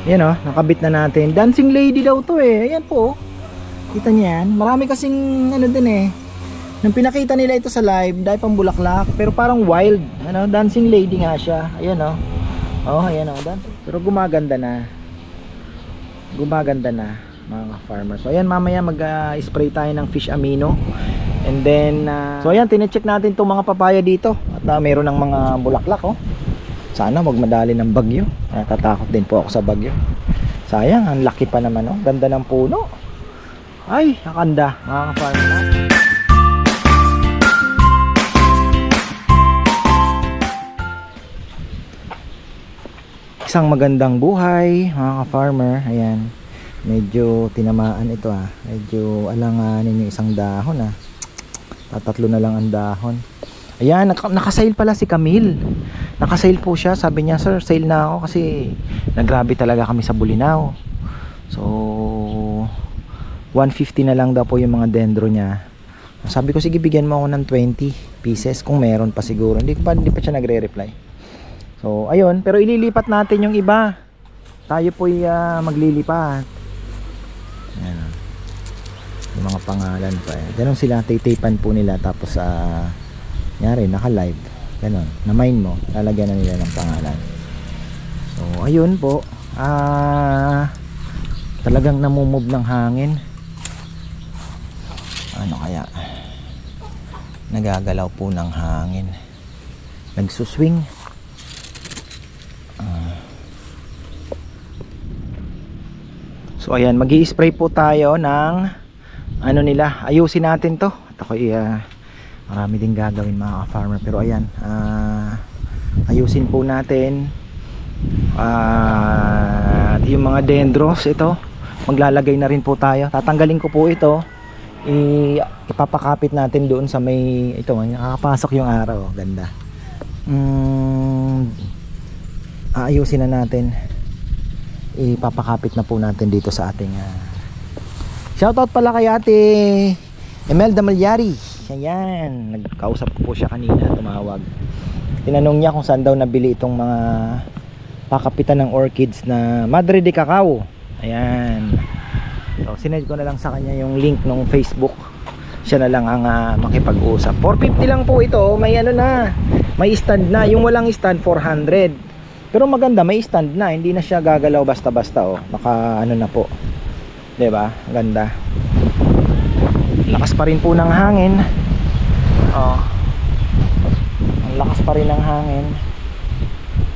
Yan o, nakabit na natin. Dancing lady daw to eh. Ayan po. Kita niyo yan. Marami kasing ano din eh. Nung pinakita nila ito sa live, dahil pang bulaklak, pero parang wild. Ano, dancing lady nga siya. Ayan o. Oh, ayan o. Pero gumaganda na. Gumaganda na mga farmers. So ayan, mamaya mag-spray tayo ng fish amino. And then so ayan, tinecheck natin itong mga papaya dito. At meron ng mga bulaklak oh. Sana wag madali ng bagyo. Natatakot din po ako sa bagyo. Sayang, ang laki pa naman oh. Ganda ng puno. Ay, nakanda mga farmers. Isang magandang buhay mga ka-farmer. Ayan, medyo tinamaan ito ah. Medyo alanganin yung isang dahon ah. Tatatlo na lang ang dahon. Ayan, nakasail pala si Camille. Nakasail po siya. Sabi niya, sir, sail na ako kasi nagrabe talaga kami sa Bulinaw. So 150 na lang daw po yung mga dendro niya. Sabi ko, sige, bigyan mo ako ng 20 pieces kung meron pa siguro. Hindi pa siya nagre-reply. So ayun, pero ililipat natin yung iba. Tayo po'y maglilipat. Ayan, yung mga pangalan pa eh. Ganon sila, taytapan po nila. Tapos nyari, naka-live. Ganon, na-mine mo, lalagyan na nila ng pangalan. So ayun po, talagang namumove ng hangin. Ano kaya? Nagagalaw po ng hangin. Nagsuswing. So ayan, magi-spray po tayo ng ano nila, ayusin natin to. At ako marami din gagawin mga farmer, pero ayan, ayusin po natin yung mga dendros. Ito, maglalagay na rin po tayo. Tatanggalin ko po ito, ipapakapit natin doon sa may ito, nakakapasok yung araw. Ganda. Ayusin na natin, ipapakapit na po natin dito sa ating shoutout pala kay ate Imelda Malyari. Ayan, nagkausap ko po siya kanina, tumawag. Tinanong niya kung saan daw nabili itong mga pakapitan ng orchids na Madre de Cacao. Ayan, so sinend ko na lang sa kanya yung link ng Facebook. Siya na lang ang makipag-usap. 450 lang po ito. May ano na, may stand na. Yung walang stand 400. Pero maganda, may stand na, hindi na siya gagalaw basta-basta oh. Naka ano na po. 'Di ba? Ganda. Lakas pa rin po ng hangin. Oh. Ang lakas pa rin ng hangin.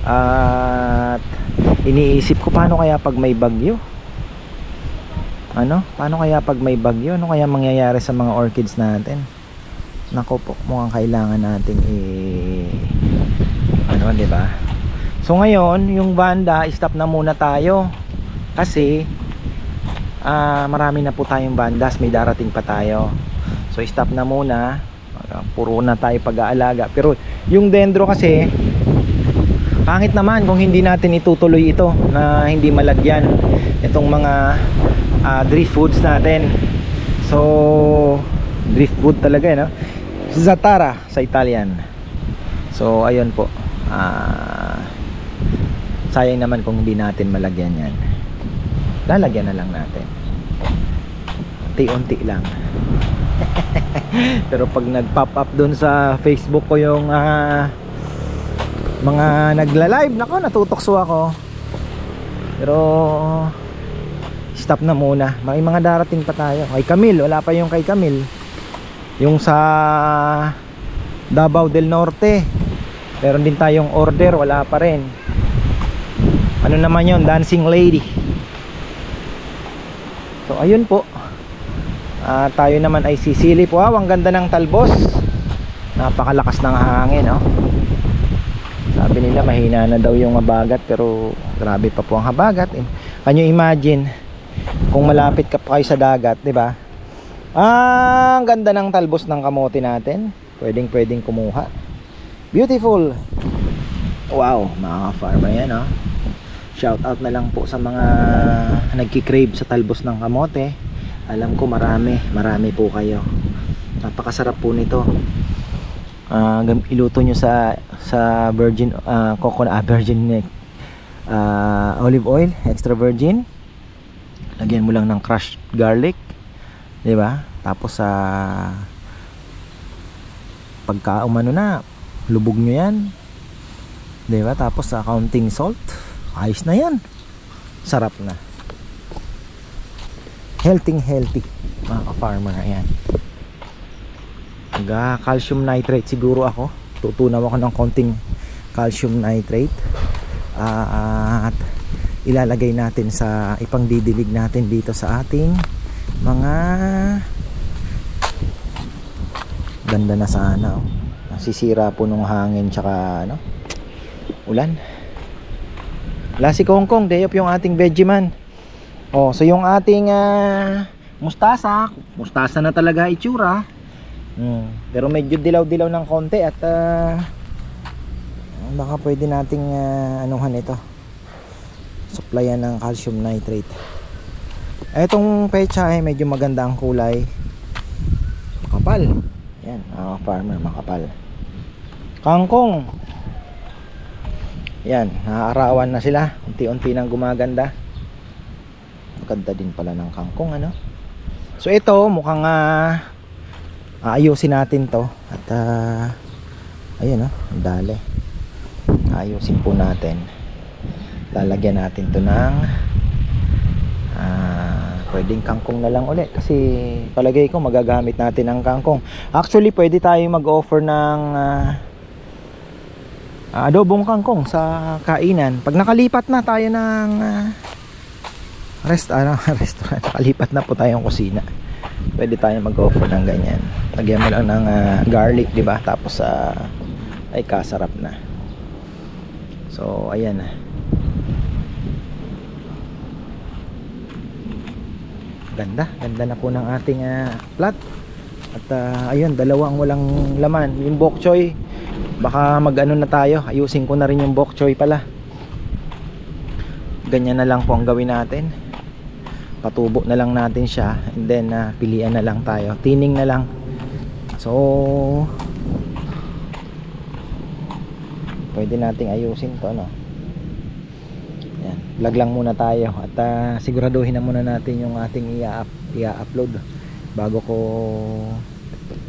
At iniisip ko, paano kaya pag may bagyo? Ano? Paano kaya pag may bagyo? Ano kaya mangyayari sa mga orchids natin? Nako po, mukhang kailangan nating ano, 'di ba? So ngayon, yung banda, stop na muna tayo kasi marami na po tayong bandas, may darating pa tayo. So stop na muna, puro na tayo pag-aalaga. Pero yung dendro kasi, pangit naman kung hindi natin itutuloy ito na hindi malagyan itong mga driftwoods natin. So driftwood talaga no? Zatara sa Italian. So ayun po, sayang naman kung hindi natin malagyan yan. Lalagyan na lang natin, unti-unti lang. Pero pag nag-pop up dun sa Facebook ko yung mga nagla-live, nako, natutokso ako. Pero stop na muna, may mga darating pa tayo. Kay Camille, wala pa yung kay Camille. Yung sa Davao del Norte, meron din tayong order, wala pa rin. Ano naman yun, dancing lady. So ayun po, tayo naman ay sisilip. Wow, ang ganda ng talbos. Napakalakas ng hangin oh. Sabi nila mahina na daw yung habagat, pero grabe pa po ang habagat eh. Can you imagine kung malapit ka pa kayo sa dagat, di ba? Ang ganda ng talbos ng kamote natin. Pwedeng kumuha. Beautiful. Wow, mga farmer yan oh. Shout out na lang po sa mga nagki-crave sa talbos ng kamote. Alam ko marami po kayo. Napakasarap po nito. Iluto nyo sa virgin coconut, virgin olive oil, extra virgin. Lagyan mo lang ng crushed garlic, 'di ba? Tapos pagka umano na, lubog nyo yan, 'di ba? Tapos kaunting salt, ayos na yan, sarap na, healthy mga ka-farmer. Ayan, calcium nitrate siguro ako, tutunaw ako ng konting calcium nitrate, at ilalagay natin sa ipang didilig natin dito sa ating mga, ganda na sana, oh. Nasisira po nung hangin tsaka ulan. Wala si Kong Kong, day off yung ating Vegeman. Oh, so yung ating mustasa na talaga itsura. Pero medyo dilaw-dilaw ng konti at baka pwede nating anuhan ito, supplyan ng calcium nitrate. Etong pecha ay medyo maganda ang kulay, makapal. Yan, farmer, makapal. Kangkong, yan, naaarawan na sila, unti-unti nang gumaganda. Maganda din pala ng kangkong, ano. So ito mukhang aayusin natin to. At ayun, ang dali. Ayusin po natin. Lalagyan natin to ng pwedeng kangkong na lang ulit, kasi palagay ko magagamit natin ang kangkong. Actually pwede tayo mag-offer ng adobong kangkong sa kainan pag nakalipat na tayo ng restaurant, nakalipat na po tayong kusina. Pwede tayo mag-offer ng ganyan. Lagyan mo lang ng garlic, 'di ba? Tapos ay kasarap na. So ayan na. Ganda na po ng ating plat. At ayun, dalawang walang laman. Yung bok choy, baka mag-ano na tayo, ayusin ko na rin yung bok choy pala. Ganyan na lang po ang gawin natin. Patubo na lang natin siya, and then pilian na lang tayo, tining na lang. So pwede nating ayusin to, no? Yan, vlog lang muna tayo at siguraduhin na muna natin yung ating i-upload bago ko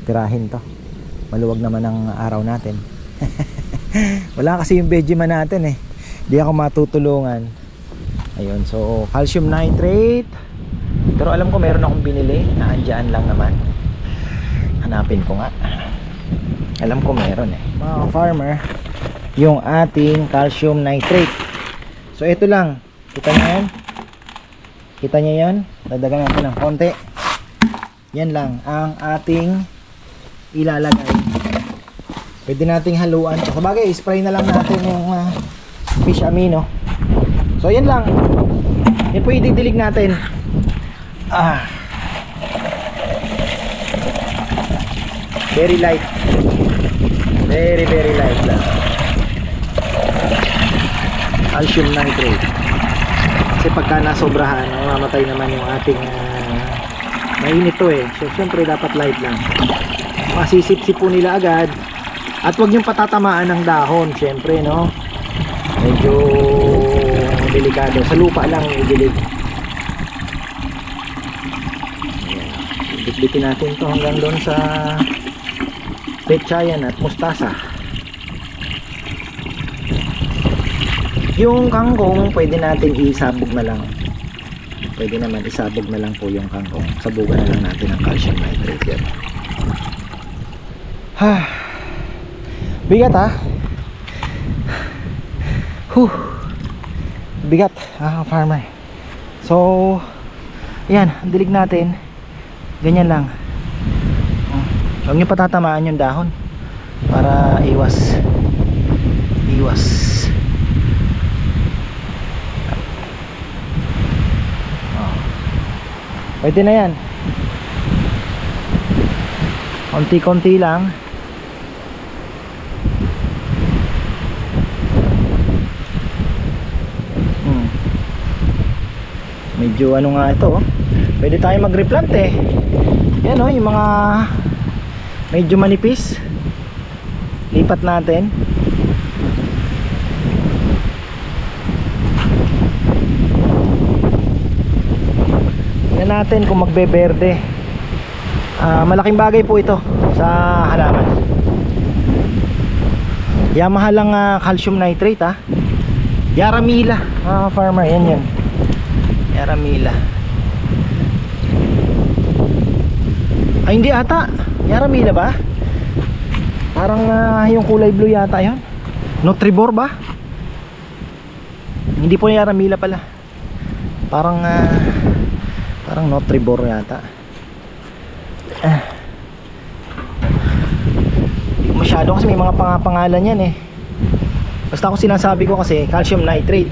tirahin to. Maluwag naman ang araw natin. Wala kasi yung Vegeman natin, di ako matutulungan. Ayun, so calcium nitrate, pero alam ko meron akong binili na andyan lang naman. Hanapin ko nga, alam ko meron mga farmer, yung ating calcium nitrate. So ito lang, kita nyo yan? Kita nyo yan? Dadagan natin ng konti. Yan lang ang ating ilalagay. Pwede nating haluan. So sabagay, spray na lang natin yung fish amino. So yan lang. Yan po ididilig natin. Very light. Very light lang. Calcium nitrate. Kasi pagka nasobrahan, mamamatay naman yung ating mainit to So syempre dapat light lang. Masisip-sip po nila agad. At huwag niyong patatamaan ng dahon, syempre, no? Medyo delikado. Sa lupa lang idilig. Bitbitin natin to hanggang doon sa pechayan at mustasa. Yung kangkong pwede natin isabog na lang. Pwede naman isabog na lang po yung kangkong. Sabugan na lang natin ang calcium nitrate yan. Bigat bigat farmer. So yan, dilig natin. Ganyan lang. Huwag nyo patatamaan yung dahon para iwas. Pwede na yan. Konti-konti lang. Medyo ano nga ito, pwede tayo mag-replant yan yung mga medyo manipis, lipat natin. natin kung magbe-berde. Malaking bagay po ito sa halaman. Yamaha lang calcium nitrate Yaramila farmer, yan Yaramila. Ay hindi ata, Yaramila ba? Parang yung kulay blue yata yun. Nutribor ba? Hindi po Yaramila pala. Parang Nutribor yata. Masyado kasi may mga pangalan yan basta ako sinasabi ko kasi calcium nitrate.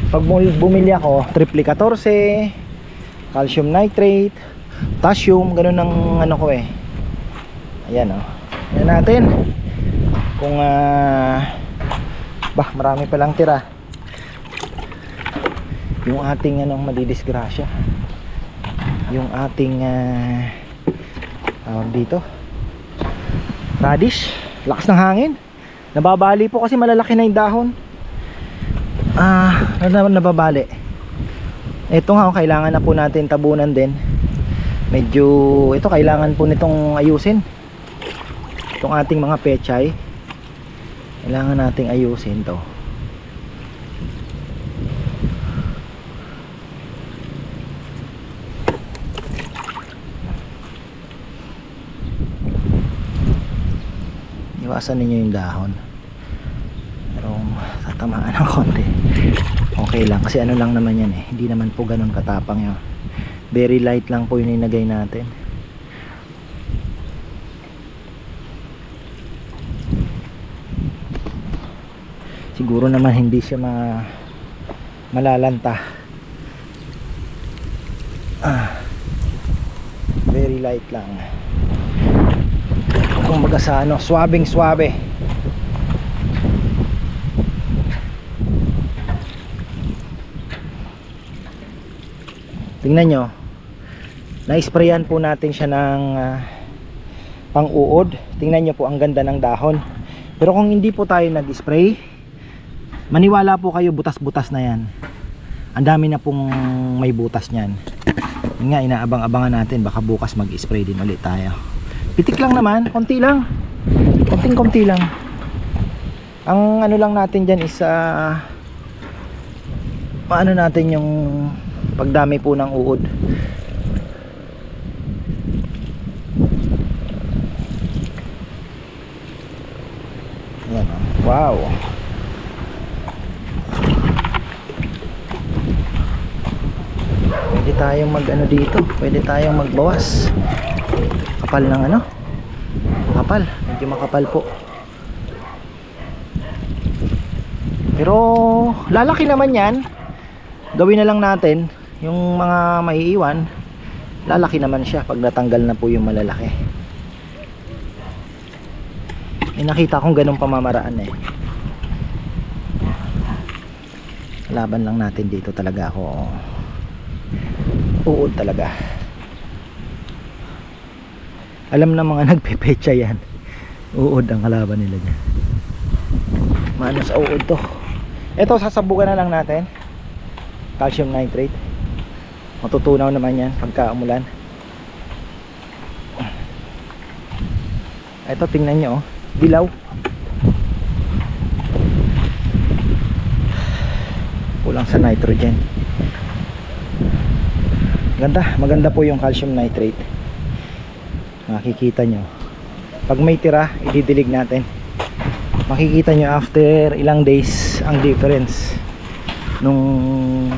Pag bumili ako triple 14 calcium nitrate, potassium, ganun ang ano ko ayan ayan natin kung marami palang tira yung ating madidisgrasya, yung ating dito radish. Lakas ng hangin, nababali po kasi malalaki na yung dahon. Nababali. Ito nga kailangan na po natin tabunan din. Medyo ito kailangan po nitong ayusin. Itong ating mga pechay kailangan nating ayusin to. Iwasan ninyo yung dahon. Pero tatamaan ng konti. Okay lang kasi ano lang naman yan hindi naman po ganun katapang yun. Very light lang po yung inagay natin. Siguro naman hindi siya malalanta. Very light lang. Kung baga sa swabing swabe. Tingnan nyo, na-sprayan po natin siya ng pang-uod. Tingnan nyo po ang ganda ng dahon. Pero kung hindi po tayo nag-spray, maniwala po kayo butas-butas na yan. Ang dami na pong may butas nyan. Yun nga, inaabang-abangan natin, baka bukas mag-spray din ulit tayo. Pitik lang naman, konti lang, konting-konti lang. Ang ano lang natin dyan is paano natin yung pagdami po ng uod. Ayan, wow. Pwede tayong dito, pwede tayong magbawas. Kapal ng makapal, medyo makapal po. Pero lalaki naman yan. Gawin na lang natin yung mga maiiwan, lalaki naman siya pag natanggal na po yung malalaki. Nakita kong ganun pamamaraan laban lang natin dito talaga ako. Uod talaga. Alam na mga nagpepecha yan, uod ang kalaban nila dyan. Mano sa uod to. Ito sasabukan na lang natin calcium nitrate. Matutunaw naman yan pagka umulan. Ito tingnan nyo dilaw. Kulang sa nitrogen. Maganda po yung calcium nitrate. Makikita nyo pag may tira ididilig natin. Makikita nyo after ilang days ang difference nung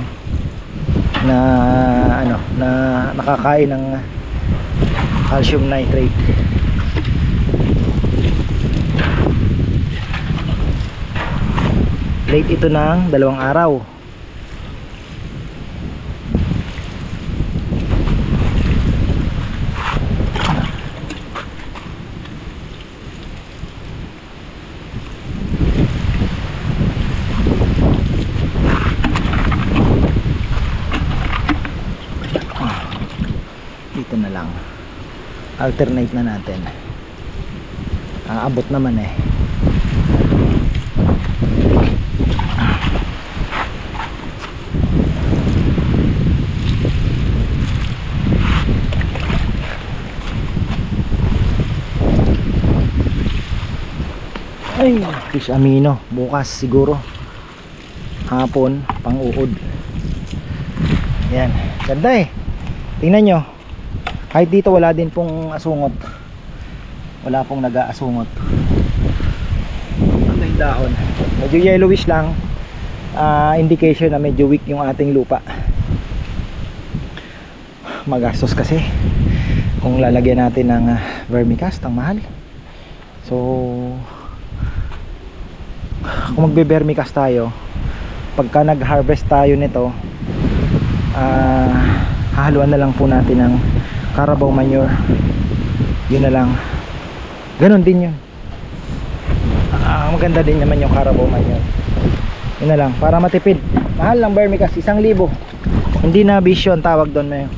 nakakain ng calcium nitrate. Late ito ng 2 araw. Dito na lang alternate na natin. Aabot naman fish amino. Bukas siguro hapon pang uod. Yan, ganda eh. Tingnan nyo, kahit dito wala din pong asungot, wala pong nag-aasungot. Ang yung dahon, medyo yellowish lang, indication na medyo weak yung ating lupa. Magastos kasi kung lalagyan natin ng vermicast, ang mahal. So kung magbe-vermicast tayo, pagka nag-harvest tayo nito, hahaluan na lang po natin ng Carabao manure. Yun na lang, ganon din yun. Maganda din naman yung Carabao manure. Yun na lang, para matipid. Mahal lang vermicast, 1,000. Hindi na bisyo ang tawag doon, may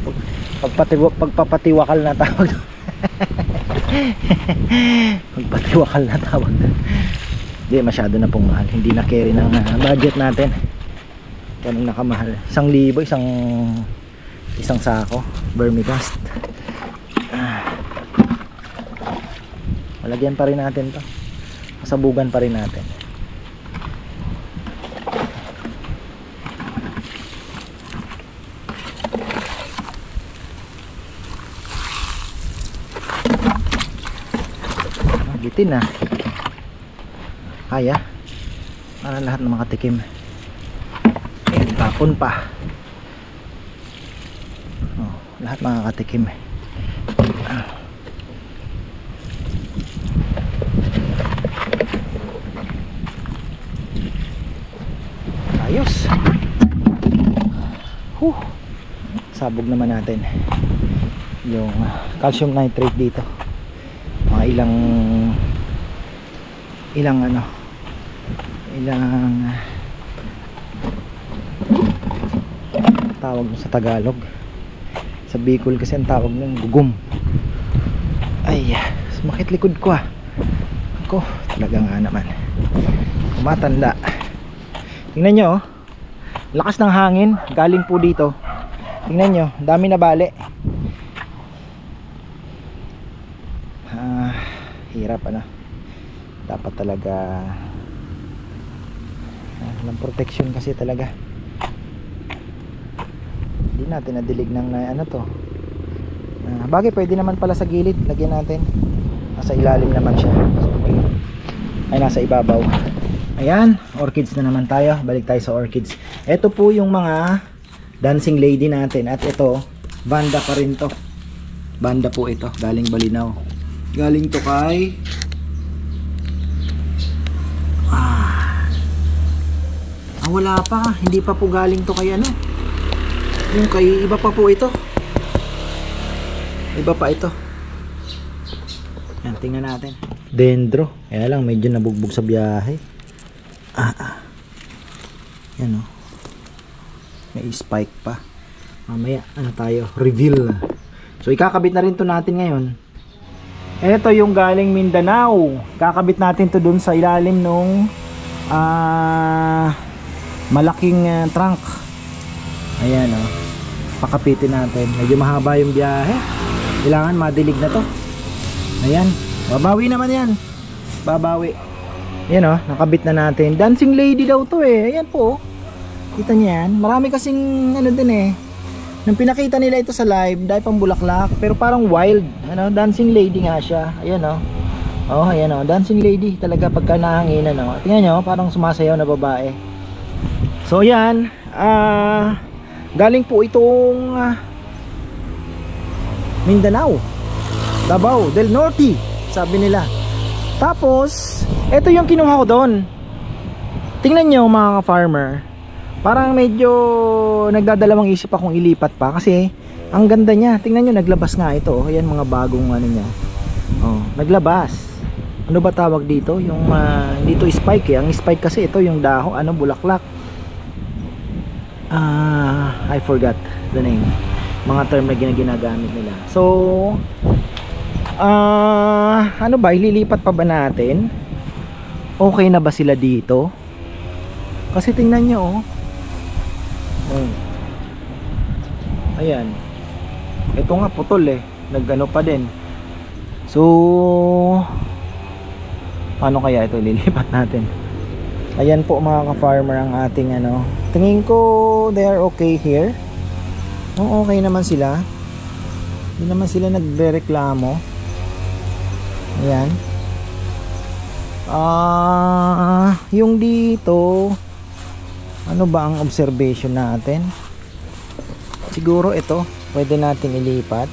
pagpapatiwakal na tawag doon. Pagpatiwakal na tawag doon. Hindi, masyado na pong mahal. Hindi na carry ng budget natin. Ganun na kamahal. 1,000, isang sako vermicast. Malagyan pa rin natin to, masabugan pa rin natin. Bitin na kaya para lahat ng makatikim. Tapon pa, lahat makakatikim. Ayos. Sabog naman natin yung calcium nitrate dito. Mga ilang tawag sa Tagalog, sa Bicol kasi ang tawag ng gugum. Ay, sumakit likod ko ako, talaga nga naman, kumatanda. Tingnan nyo, lakas ng hangin galing po dito. Tingnan nyo, dami na bali. Hirap dapat talaga ng protection kasi talaga. Hindi natin nadilig ng to. Bagay pwede naman pala sa gilid, lagyan natin. Nasa ilalim naman siya. Ay, nasa ibabaw. Ayan, orchids na naman tayo. Balik tayo sa orchids. Ito po yung mga dancing lady natin. At ito, banda pa rin to. Banda po ito, galing Balinaw. Galing to kay wala pa, hindi pa po galing to kay yung kay iba pa po ito. Iba pa ito. Yan, tingnan natin. Dendro, kaya lang medyo nabugbog sa biyahe. Yan may spike pa. Mamaya tayo, reveal. So ikakabit na rin to natin ngayon. Ito yung galing Mindanao. Kakabit natin to dun sa ilalim nung malaking trunk. Ayan pakapitin natin. Medyo mahaba yung biyahe, kailangan madilig na to. Ayan, babawi naman yan. Babawi. Ayan nakabit na natin. Dancing lady daw to Ayan po, kita niya yan. Marami kasing din nung pinakita nila ito sa live, dahil pang bulaklak, pero parang wild. Dancing lady nga siya. Ayan ayan dancing lady talaga pagka nahanginan. Tingnan nyo, parang sumasayaw na babae. So yan, galing po itong Mindanao, Davao del Norte, sabi nila. Tapos ito yung kinuha ko doon. Tingnan nyo mga farmer, parang medyo nagdadalawang isip akong ilipat pa kasi ang ganda niya. Tingnan nyo, naglabas nga ito. Ayan mga bagong niya. Naglabas. Ano ba tawag dito? Yung dito spike Ang spike kasi ito yung dahon, bulaklak. I forgot the name. Mga term na ginagamit nila. So ililipat pa ba natin? Okay na ba sila dito? Kasi tingnan nyo ayan, ito nga putol nagano pa din. So Paano kaya ito lilipat natin? Ayan po mga ka-farmer ang ating ano. Tingin ko they are okay here. Oo, okay naman sila. Hindi naman sila nagrereklamo. Ayan. Yung dito, ano ba ang observation natin? Siguro ito, pwede nating ilipat.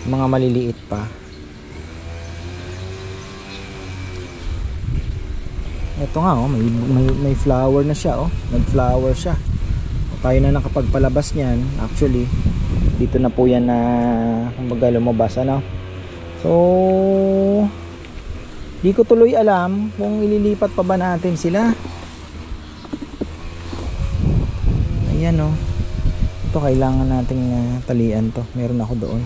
Mga maliliit pa. Ito nga oh, may flower na siya oh. Nag-flower siya. Tayo na nakapagpalabas niyan. Actually, dito na po yan na kumbaga lumabas ano. So, di ko tuloy alam kung ililipat pa ba natin sila. Ayan oh. Ito kailangan nating talian to. Meron ako doon.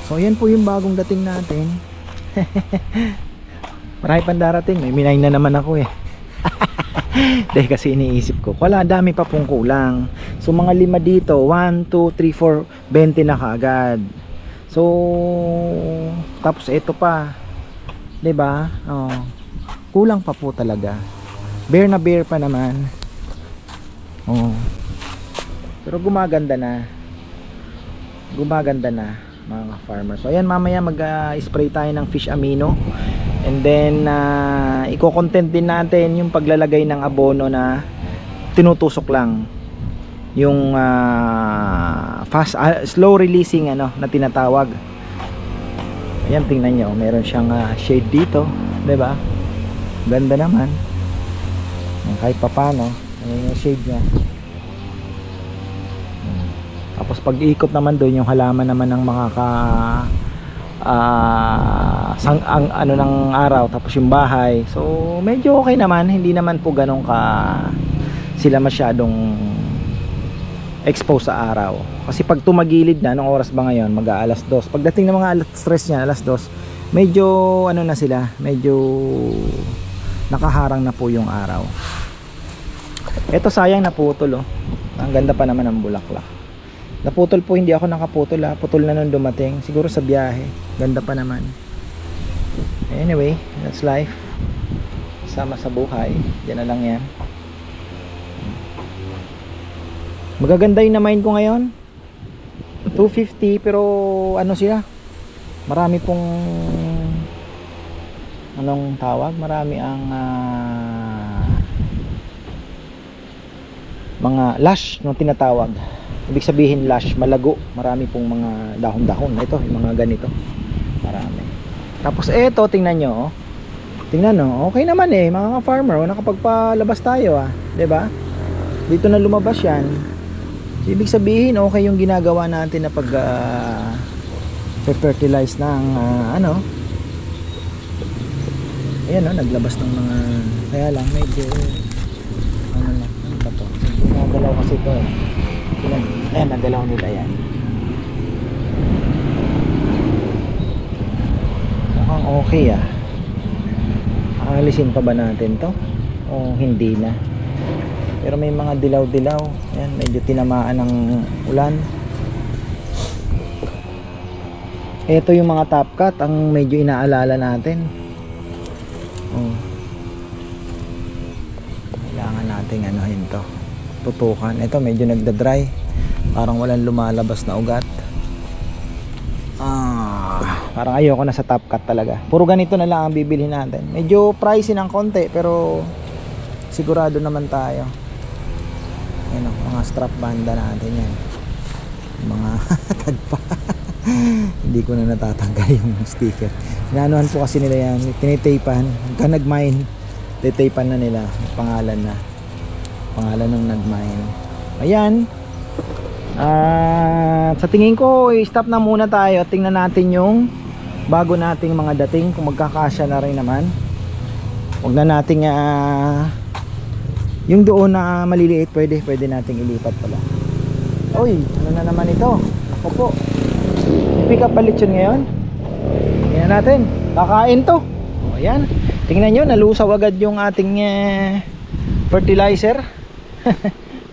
So, yan po yung bagong dating natin. Marami pang darating. May minay na naman ako eh. Dahil kasi iniisip ko, wala, dami pa pong kulang. So mga 5 dito, 1, 2, 3, 4, 20 na kaagad. So tapos ito pa, 'di ba? Oh, kulang pa po talaga. Bare na bare pa naman. Oh. Pero gumaganda na. Gumaganda na mga farmers. So ayan, mamaya mag-spray tayo ng fish amino. And then i-content din natin yung paglalagay ng abono na tinutusok lang. Yung slow releasing ano na tinatawag. Ayan, tingnan nyo, meron siyang shade dito, 'di ba? Ganda naman. Kahit papano, ayan yung shade niya. Tapos pag iikot naman doon yung halaman naman ng mga ang ano ng araw, tapos yung bahay. So medyo okay naman, hindi naman po ganun sila masyadong exposed sa araw. Kasi pag tumagilid na, anong oras ba ngayon? Mag-aalas 2. Pagdating ng mga alas 3 niya, alas 2, medyo ano na sila, medyo nakaharang na po yung araw. Ito sayang naputol oh. Ang ganda pa naman ng bulaklak. Naputol po, hindi ako nakaputol putol na nung dumating, siguro sa biyahe. Ganda pa naman. Anyway, that's life. Sama sa buhay. Yan na lang yan. Magaganda yung na-mine ko ngayon. 250, pero ano sila? Marami pong anong tawag? Marami ang mga lush no tinatawag. Ibig sabihin lush, malago. Marami pong mga dahon-dahon. Ito, yung mga ganito. Marami. Tapos eto, tingnan nyo oh. Tingnan no, okay naman eh mga farmer oh, nakapagpalabas tayo 'di ba? Dito na lumabas yan. So, ibig sabihin okay yung ginagawa natin na pag fertilize ng ano. Ayan oh, naglabas ng mga, kaya lang medyo ano na, ano ba to? Nagalaw kasi ito eh. Ayan, nagalaw nila yan. Mukhang okay aalisin pa ba natin to? O hindi na? Pero may mga dilaw-dilaw. Ayan, medyo tinamaan ng ulan. Ito yung mga top cut ang medyo inaalala natin. Kailangan nating anuhin to, tutukan. Ito medyo nagda-dry, parang walang lumalabas na ugat. Parang ayoko na sa top cut talaga. Puro ganito na lang ang bibilhin natin. Medyo pricey ng konti pero sigurado naman tayo. Ayan o, mga strap banda natin yan. Mga tagpa. Hindi ko na natatanggal yung sticker. Inanuhan po kasi nila yan, tinitapan. Pagka nag-mine, titapan na nila, pangalan na, pangalan ng nag-mine. Ayan. Sa tingin ko i-stop na muna tayo. Tingnan natin yung bago nating mga dating kung magkakasya na rin naman. Huwag na nating yung doon na maliliit pwede nating ilipat pala. Uy, ano na naman ito? Ako po, pick up palit yun ngayon. Tingnan natin, kakain to. O ayan, tingnan nyo, nalusaw agad yung ating fertilizer.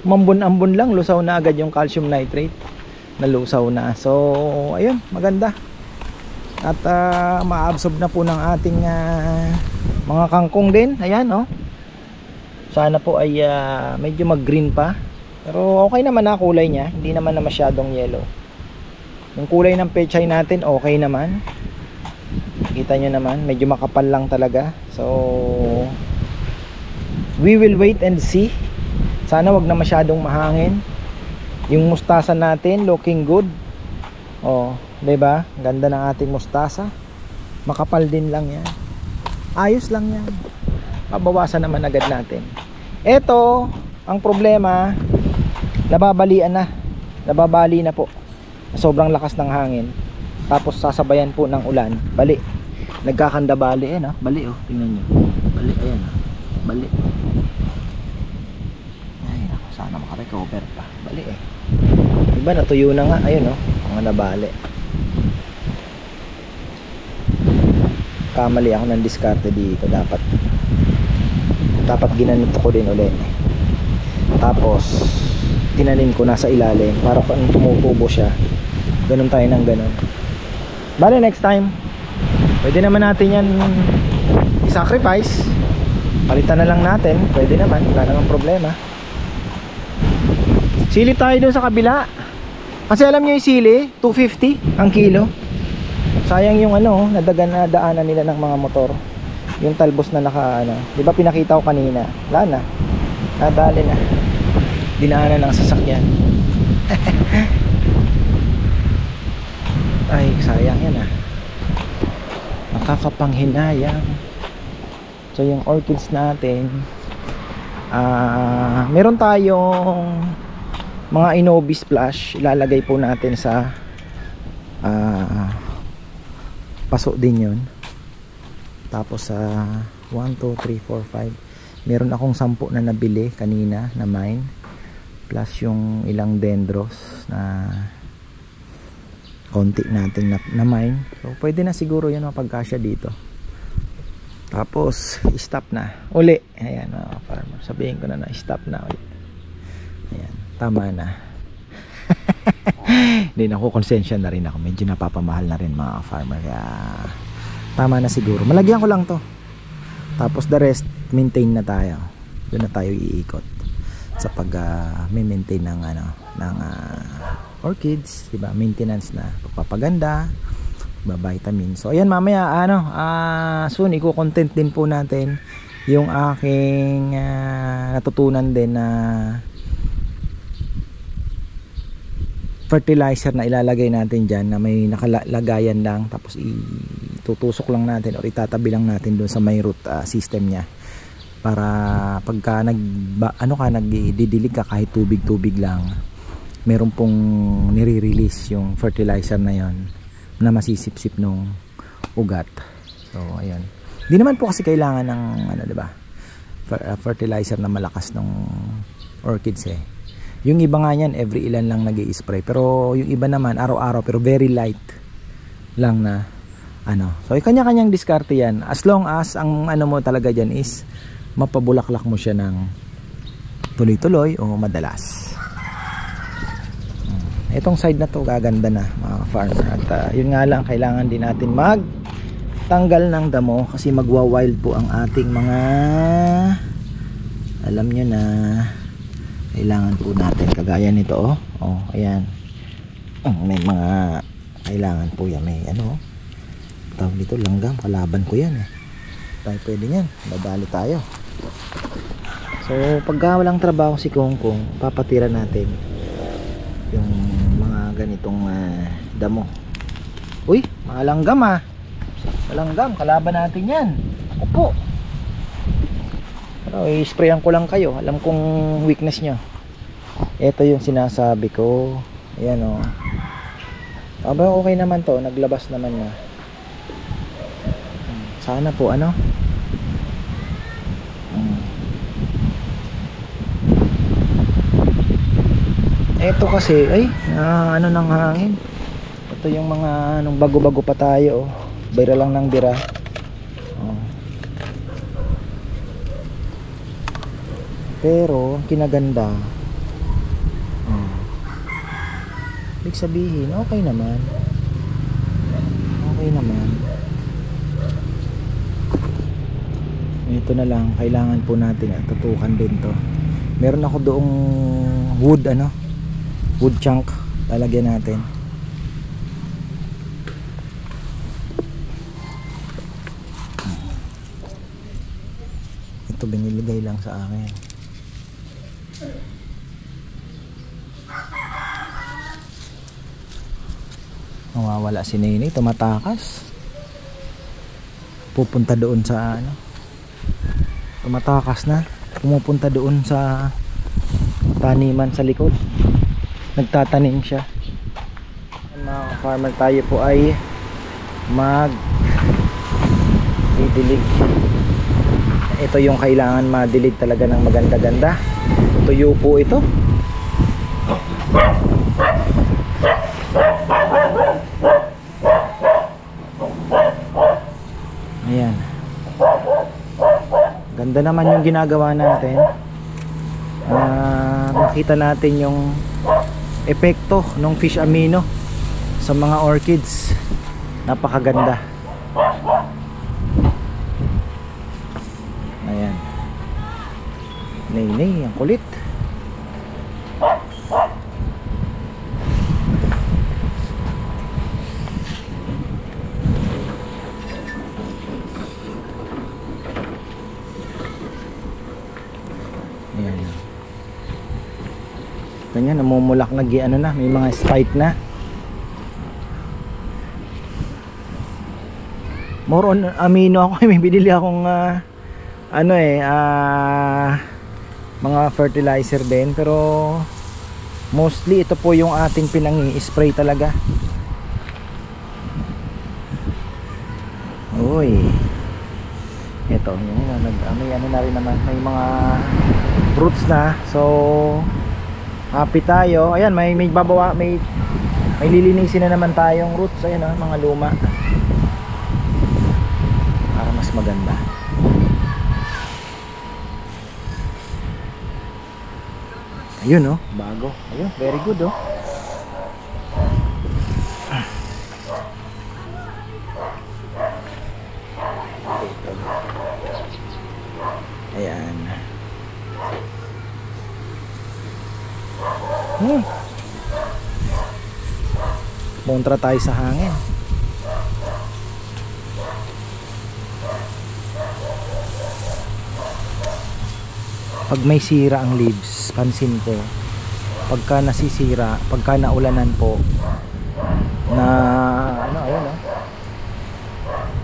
Mambun-ambun lang, lusaw na agad yung calcium nitrate. Nalusaw na. So ayun, maganda. At ma-absorb na po ng ating mga kangkong din. Ayan, oh. Sana po ay medyo mag-green pa. Pero okay naman na kulay niya. Hindi naman na masyadong yellow. Yung kulay ng pechay natin okay naman. Kita nyo naman, medyo makapal lang talaga. So we will wait and see. Sana wag na masyadong mahangin. Yung mustasa natin looking good. Oh, 'di ba? Ganda ng ating mustasa. Makapal din lang 'yan. Ayos lang 'yan. Pabawasan naman agad natin. Ito, ang problema, nababalian na. Nababali na po. Sobrang lakas ng hangin. Tapos sasabayan po ng ulan. Bali. Nagkakanda bali no? Bali oh, tingnan niyo. Bali ayan oh. Bali. Ay, naku, sana maka-recover pa. Bali eh. Diba natuyo na nga, ayun oh, mga nabali. Kamali ako ng diskarte dito, dapat ginanito ko din ulit. Tapos tinanim ko nasa ilalim para pag tumutubo siya, ganun tayo ng ganun. Bale next time pwede naman natin yan i-sacrifice, palitan na lang natin, pwede naman, wala namang problema. Sili tayo dun sa kabila. Kasi alam nyo yung sili, 250 ang kilo. Sayang yung nadaanan nila ng mga motor. Yung talbos na naka di ba pinakita ko kanina? Wala na. Nadali na. Dinaanan ng sasakyan. Ay, sayang yan nakakapanghinayang. So yung orchids natin, meron tayong mga Inobi splash, ilalagay po natin sa paso din yun. Tapos 1, 2, 3, 4, 5 meron akong 10 na nabili kanina na mine, plus yung ilang dendros na konti natin na mine. So pwede na siguro yun mapagkasya dito. Tapos stop na uli. Ayan farmer, sabihin ko na stop na uli. Ayan, tama na. Hindi na ako, konsensya na rin ako, medyo napapamahal na rin mga farmer, kaya tama na siguro. Malagyan ko lang to, tapos the rest maintain na tayo. Doon na tayo iikot sa pag maintain ng orchids, diba? Maintenance na, pagpapaganda, vitamin. So ayan, mamaya soon iko-content din po natin yung aking natutunan din na fertilizer na ilalagay natin dyan, na may nakalagayan lang, tapos itutusok lang natin o itatabi lang natin doon sa may root system nya, para pagka nagdidilig ka kahit tubig lang, meron pong nire-release yung fertilizer na yon na masisipsip nung ugat. So ayan, hindi naman po kasi kailangan ng diba, fertilizer na malakas ng orchids Yung iba nga yan, every ilan lang nag-i-spray. Pero yung iba naman, araw-araw, pero very light lang na So, kanya-kanyang diskarte yan. As long as, ang mo talaga dyan is, mapabulaklak mo siya ng tuloy-tuloy o madalas. Itong side na to, gaganda na, mga farmer. At yun nga lang, kailangan din natin magtanggal ng damo, kasi magwa-wild po ang ating mga, alam nyo na, kailangan po natin, kagaya nito ayan, may mga kailangan po yan, may tawag dito, langgam, kalaban ko yan tayo pwede yan, dadali tayo. So pagka walang trabaho si Kongkong, papatira natin yung mga ganitong damo. Uy, mga langgam malanggam, kalaban natin yan. Ako po, i-sprayan ko lang kayo, alam kong weakness nyo. Ito yung sinasabi ko. Ayan aba, okay naman to, naglabas naman na. Sana po ito kasi ng hangin. Ito yung mga nung bago-bago pa tayo bira lang ng bira. Pero ang kinaganda, ibig sabihin okay naman, okay naman. Ito na lang, kailangan po natin tutukan din to. Meron ako doong wood, wood chunk, lalagyan natin. Ito binilagay lang sa akin. Mawawala si Nene, tumatakas. Pupunta doon sa tumatakas na, pumupunta doon sa taniman sa likod, nagtatanim siya. Mga farmer, tayo po ay didilig. Ito yung kailangan madilig talaga ng maganda-ganda. Tuyo po ito. Ayan, ganda naman yung ginagawa natin. Makita natin yung epekto ng fish amino sa mga orchids. Napakaganda. Ayan, Nene, ang kulit. Ayan. Ganyan, namumulak na, may mga spike na. More on amino ako. May binili akong mga fertilizer din, pero mostly ito po yung ating pinang-i-spray talaga. Uy, ito yung may na rin naman, may mga roots na, so happy tayo. Ayan, may lilinisin na naman tayong roots. Ayan, mga luma, para mas maganda. Ayun, bago. Ayun, very good, Ayan. Kontra tayo sa hangin. Pag may sira ang leaves, pansin ko, pagka nasisira, pagka naulanan po na ayun,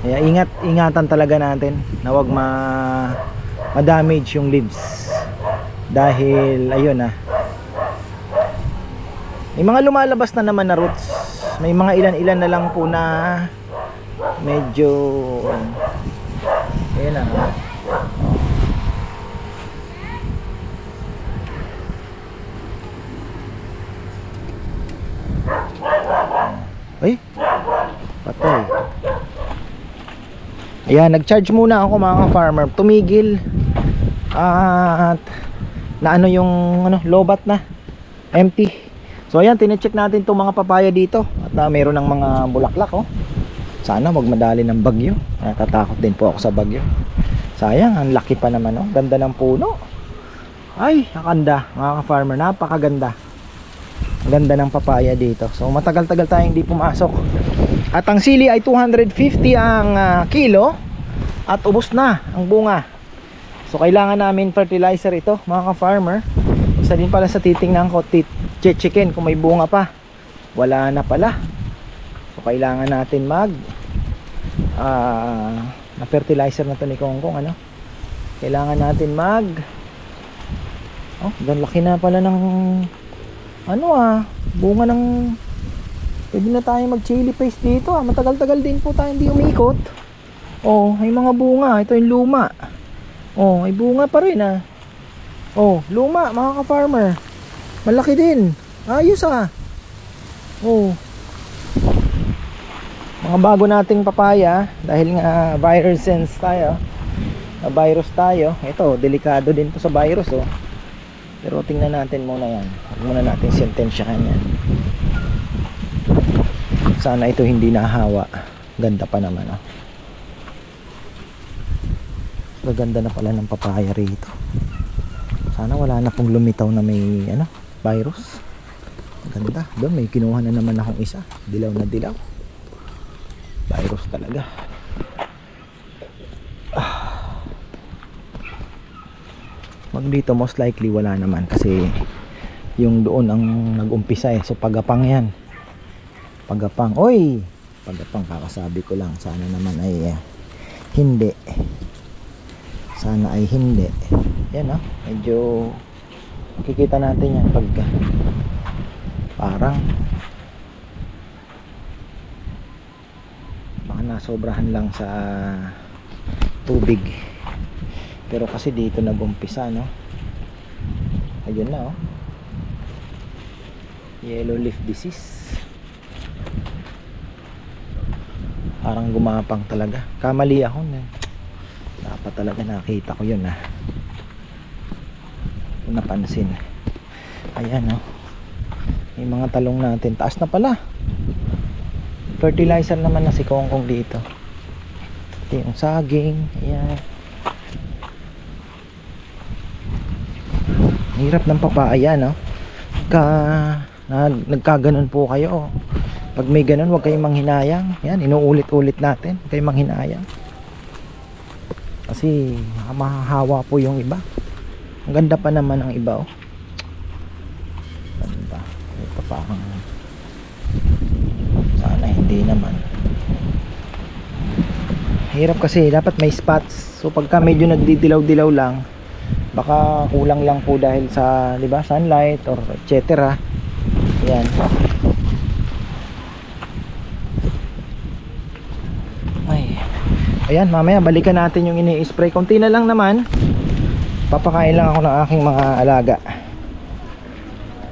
kaya ingatan talaga natin na wag ma-damage yung leaves, dahil ayun, may mga lumalabas na naman na roots. May mga ilan-ilan na lang po na medyo ayun, ay, patay. Ayan, nag-charge muna ako mga farmer. Tumigil at na yung lobat na empty. So ayan, tinecheck natin itong mga papaya dito. At mayroon ng mga bulaklak, Sana wag madali ng bagyo. Natatakot din po ako sa bagyo. Sayang, ang laki pa naman, Ganda ng puno. Ay, nakanda mga farmer, napakaganda. Ganda ng papaya dito. So matagal-tagal tayong hindi pumasok. At ang sili ay 250 ang kilo. At ubos na ang bunga. So kailangan namin fertilizer ito mga farmer. Isa din pala sa titingnan ko, chicken kung may bunga pa. Wala na pala. So kailangan natin na fertilizer na to ni Kongkong, kailangan natin gan laki na pala ng bunga ng, pwede na tayo mag chili paste dito. Matagal-tagal din po tayo hindi umikot. May mga bunga. Ito yung luma. May bunga pa rin, luma mga ka-farmer. Malaki din. Ayos, mga bago nating papaya, dahil nga virus tayo. Ito, delikado din to sa virus, pero tingnan natin muna yan. Huwag muna natin sentensyahan yan. Sana ito hindi nahawa. Ganda pa naman ah. Gaganda na pala ng papaya rito. Sana wala na pong lumitaw na may ano, virus. Ganda. Doon may kinuha na naman akong isa. Dilaw na dilaw. Virus talaga. Wag dito most likely wala naman kasi yung doon ang nag-umpisa eh. So pagapang yan. Pagapang. Oy! Pagapang kakasabi ko lang. Sana naman ay hindi. Sana ay hindi. Yan ah. Medyo makikita natin yan pagka parang baka nasobrahan lang sa tubig. Pero kasi dito nag-umpisa no. Ayun na oh. Yellow leaf disease. Parang gumapang talaga. Kamali ako na. Dapat talaga nakita ko yun ah. Napansin. Ayan oh. May mga talong natin. Taas na pala. Fertilizer naman na si Kongkong dito. Ito yung saging. Ayan. Hirap ng papaya no. Nagkaganon po kayo. Pag may ganon huwag kayong manghinayang. Yan, inuulit-ulit natin. Huwag kayong manghinayang. Kasi mahahawa po yung iba. Ang ganda pa naman ang iba oh. Ganda. Ito parang sana hindi naman. Hirap kasi dapat may spots. So pagka medyo nagdidilaw-dilaw lang, baka kulang lang po dahil sa, di ba, sunlight or etc. Yan. Ay. Ayan, mamaya balikan natin yung ini-spray. Konti na lang naman. Papakain lang ako ng aking mga alaga.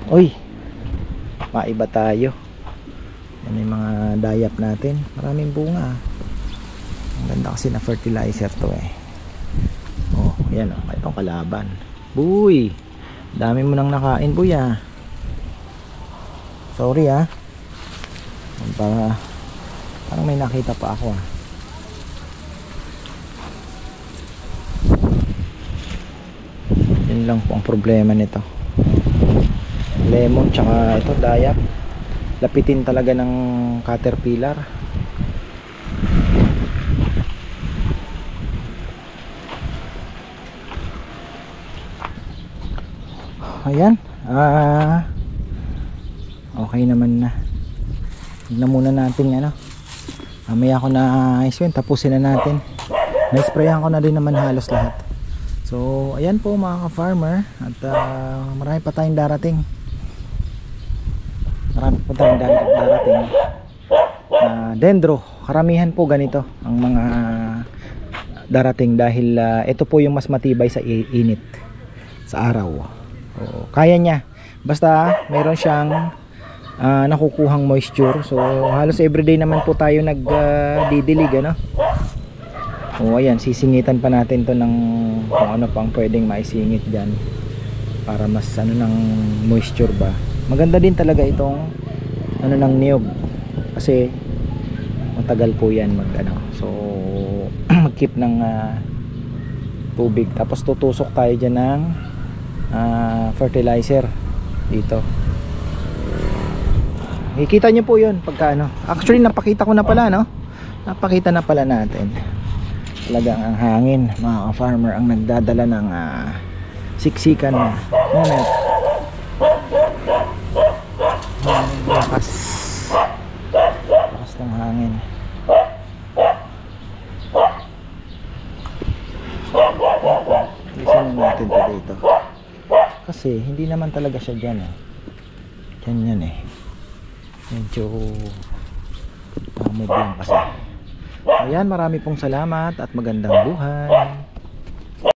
Uy. Maiba tayo. Yan yung mga dayap natin. Maraming bunga. Ang ganda kasi na fertilizer to eh. Oh, yan oh. Itong kalaban. Buy. Dami mo nang nakain, buy ah. Sorry ah. Parang may nakita pa ako ah. Yun lang po ang problema nito. Lemon tsaka ito dayap. Lapitin talaga ng caterpillar. Ayan. Okay naman na. Tignan muna natin ano. Mamaya ako na iswin. Tapusin na natin. Na-sprayan ko na din naman halos lahat. So ayan po mga ka-farmer. At marami pa tayong darating. Dendro. Karamihan po ganito ang mga darating. Dahil ito po yung mas matibay sa init sa araw. So, kaya niya. Basta mayroon siyang nakukuhang moisture. So halos everyday naman po tayo nagdidilig ano. O ayan, sisingitan pa natin to ng kung ano pang pwedeng maisingit dyan para mas ano ng moisture ba. Maganda din talaga itong ano ng niyog kasi matagal po yan mag ano. So mag-keep ng tubig. Tapos tutusok tayo dyan ng fertilizer dito. Ikita nyo po yun pagka ano. Actually napakita ko na pala no. Napakita na pala natin. Talagang ang hangin mga ka-farmer ang nagdadala ng siksikan na moment. Lakas ng hangin. Lisanin natin ito dito kasi hindi naman talaga siya dyan eh. Yan eh. Medyo pamod lang kasi. Ayan, marami pong salamat at magandang buhay.